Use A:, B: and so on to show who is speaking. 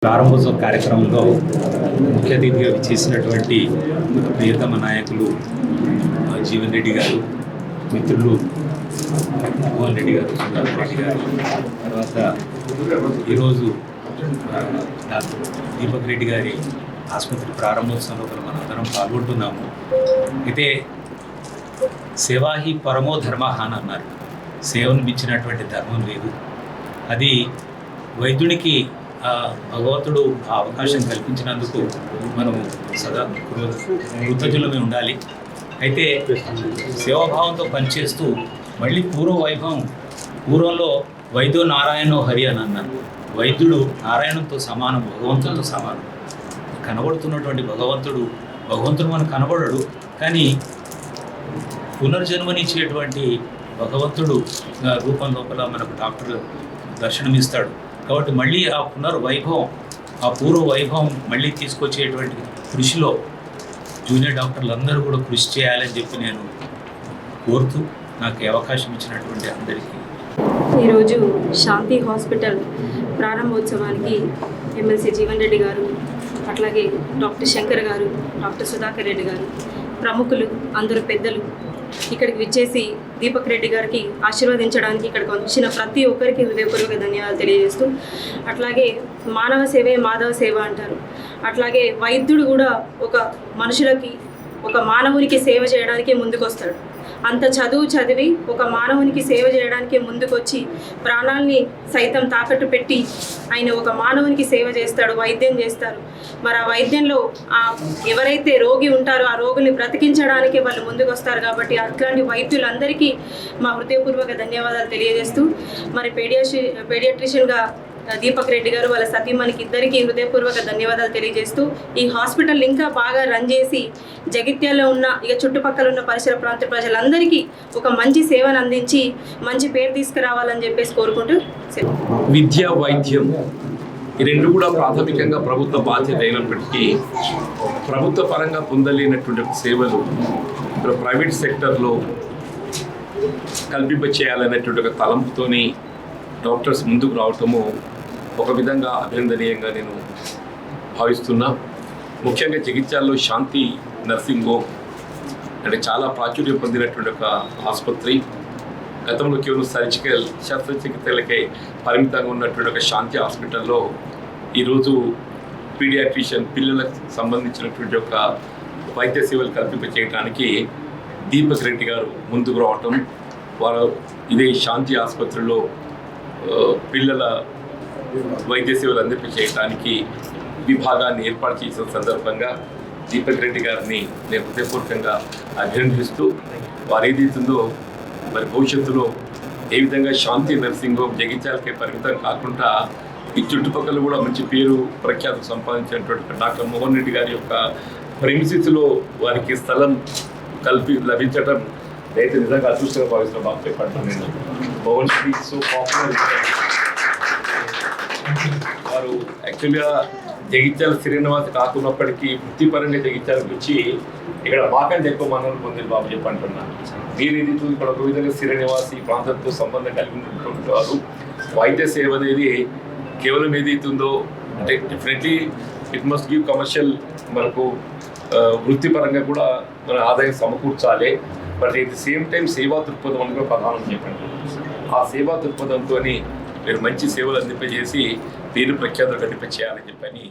A: ప్రారంభోత్సవ కార్యక్రమంలో ముఖ్య అతిథిగా చేసినటువంటి ప్రియతమ నాయకులు జీవన్ రెడ్డి గారు, మిత్రులు మోహన్ రెడ్డి గారు, సుధాకర్ రెడ్డి గారు, తర్వాత ఈరోజు డాక్టర్ దీపక్ రెడ్డి గారి ఆసుపత్రి ప్రారంభోత్సవంలో మనందరం పాల్గొంటున్నాము. అయితే సేవాహి పరమో ధర్మః అని అన్నారు. సేవను మించినటువంటి ధర్మం లేదు. అది వైద్యునికి భగవంతుడు ఆ అవకాశం కల్పించినందుకు మనము సదా కృతజ్ఞులమే ఉండాలి. అయితే సేవాభావంతో పనిచేస్తూ మళ్ళీ పూర్వంలో వైద్యో నారాయణో హరి అని అన్నారు. వైద్యుడు నారాయణంతో సమానం, భగవంతుడితో సమానం. కనబడుతున్నటువంటి భగవంతుడు మనకు కనబడడు, కానీ పునర్జన్మనిచ్చేటువంటి భగవంతుడు రూపం లోపల మనకు డాక్టర్ దర్శనమిస్తాడు. కాబట్టి మళ్ళీ ఆ పునర్వైభవం, ఆ పూర్వ వైభవం మళ్ళీ తీసుకొచ్చేటువంటి కృషిలో జూనియర్ డాక్టర్లు అందరూ కూడా కృషి చేయాలని చెప్పి నేను కోరుతూ నాకు అవకాశం ఇచ్చినటువంటి అందరికీ
B: ఈరోజు శాంతి హాస్పిటల్ ప్రారంభోత్సవానికి ఎమ్మెల్సీ జీవన్ రెడ్డి గారు, అట్లాగే డాక్టర్ శంకర్ గారు, డాక్టర్ సుధాకర్ రెడ్డి గారు, ప్రముఖులు అందరూ పెద్దలు ఇక్కడికి విచ్చేసి దీపక్ రెడ్డి గారికి ఆశీర్వదించడానికి ఇక్కడికి వచ్చిన ప్రతి ఒక్కరికి హృదయపూర్వక ధన్యవాదాలు తెలియజేస్తూ, అట్లాగే మానవ సేవే మాధవ సేవ అంటారు. అట్లాగే వైద్యుడు కూడా ఒక మనుషులకి, ఒక మానవునికి సేవ చేయడానికి ముందుకొస్తాడు. అంత చదివి ఒక మానవునికి సేవ చేయడానికి ముందుకొచ్చి ప్రాణాలని సైతం తాకట్టు పెట్టి ఆయన ఒక మానవునికి సేవ చేస్తాడు, వైద్యం చేస్తారు. మరి ఆ వైద్యంలో ఎవరైతే రోగి ఉంటారో ఆ రోగుల్ని బ్రతికించడానికి వాళ్ళు ముందుకు వస్తారు. కాబట్టి అట్లాంటి వైద్యులందరికీ మా హృదయపూర్వక ధన్యవాదాలు తెలియజేస్తూ, మరి పేడియాట్రిషియన్గా దీపక్ రెడ్డి గారు వాళ్ళ సతీమణికి ఇద్దరికీ హృదయపూర్వక ధన్యవాదాలు తెలియజేస్తూ, ఈ హాస్పిటల్ ఇంకా బాగా రన్ చేసి జగిత్యాలలో ఉన్న చుట్టుపక్కల ఉన్న పరిసర ప్రాంత ప్రజలందరికీ ఒక మంచి సేవను అందించి మంచి పేరు తీసుకురావాలని చెప్పేసి కోరుకుంటూ
C: విద్య, వైద్యం ఈ రెండు కూడా ప్రాథమికంగా ప్రభుత్వ బాధ్యత అయినప్పటికీ ప్రభుత్వ పరంగా పొందలేనటువంటి సేవలు ప్రైవేట్ సెక్టర్లో కల్పింప చేయాలనేటువంటి ఒక తలంపుతోని డాక్టర్స్ ముందుకు రావటము ఒక విధంగా అభినందనీయంగా నేను భావిస్తున్నా. ముఖ్యంగా జగిత్యాలలో శాంతి నర్సింగ్ హోమ్ అంటే చాలా ప్రాచుర్యం పొందినటువంటి ఒక ఆసుపత్రి. గతంలో కేవలం సర్జికల్ శస్త్రచికిత్సలకే పరిమితంగా ఉన్నటువంటి ఒక శాంతి హాస్పిటల్లో ఈరోజు పీడియాట్రిషియన్ పిల్లలకు సంబంధించినటువంటి ఒక వైద్య సేవలు కల్పింప చేయడానికి దీపక్ రెడ్డి గారు ముందుకు రావటం, వారు ఇదే శాంతి ఆసుపత్రిలో పిల్లల వైద్య సేవలు అందింప చేయడానికి విభాగాన్ని ఏర్పాటు చేసిన సందర్భంగా దీపక్ రెడ్డి గారిని నేను హృదయపూర్వకంగా అభినందిస్తూ, వారు ఏదైతుందో మరి భవిష్యత్తులో ఏ విధంగా శాంతి నర్సింగ్ హోమ్ జగిత్యాలకే పరిమితం కాకుండా ఈ చుట్టుపక్కల కూడా మంచి పేరు ప్రఖ్యాతి సంపాదించినటువంటి డాక్టర్ మోహన్ రెడ్డి గారి యొక్క ప్రెమిసిస్లో వారికి స్థలం లభించడం అయితే నిజంగా అదృష్టంగా భావిస్తున్న బాబు పడ్డాను నేను. Mohan Reddy so popular. వారు యాక్చువల్గా జగిత్యాల శ్రీనివాస్ కాకున్నప్పటికీ వృత్తిపరంగా జగిత్యాలకు వచ్చి ఇక్కడ మాకంటే ఎక్కువ మనల్ని పొందిన బాబు చెప్పంటున్నాను. మీరు ఇది ఇక్కడ ఒక విధంగా శ్రీనివాస్ ఈ ప్రాంతంతో సంబంధం కలిగి ఉన్నటువంటి వారు వైద్య సేవ అనేది కేవలం ఏదైతుందో అంటే definitely it must give commercial, మనకు వృత్తిపరంగా కూడా మన ఆదాయం సమకూర్చాలి. But at the same time సేవా దృక్పథం అని కూడా ప్రధానం చెప్పండి. ఆ సేవా దృక్పథంతో మీరు మంచి సేవలు అందింపజేసి పేరు ప్రఖ్యాతులు కనిపించేయాలని చెప్పని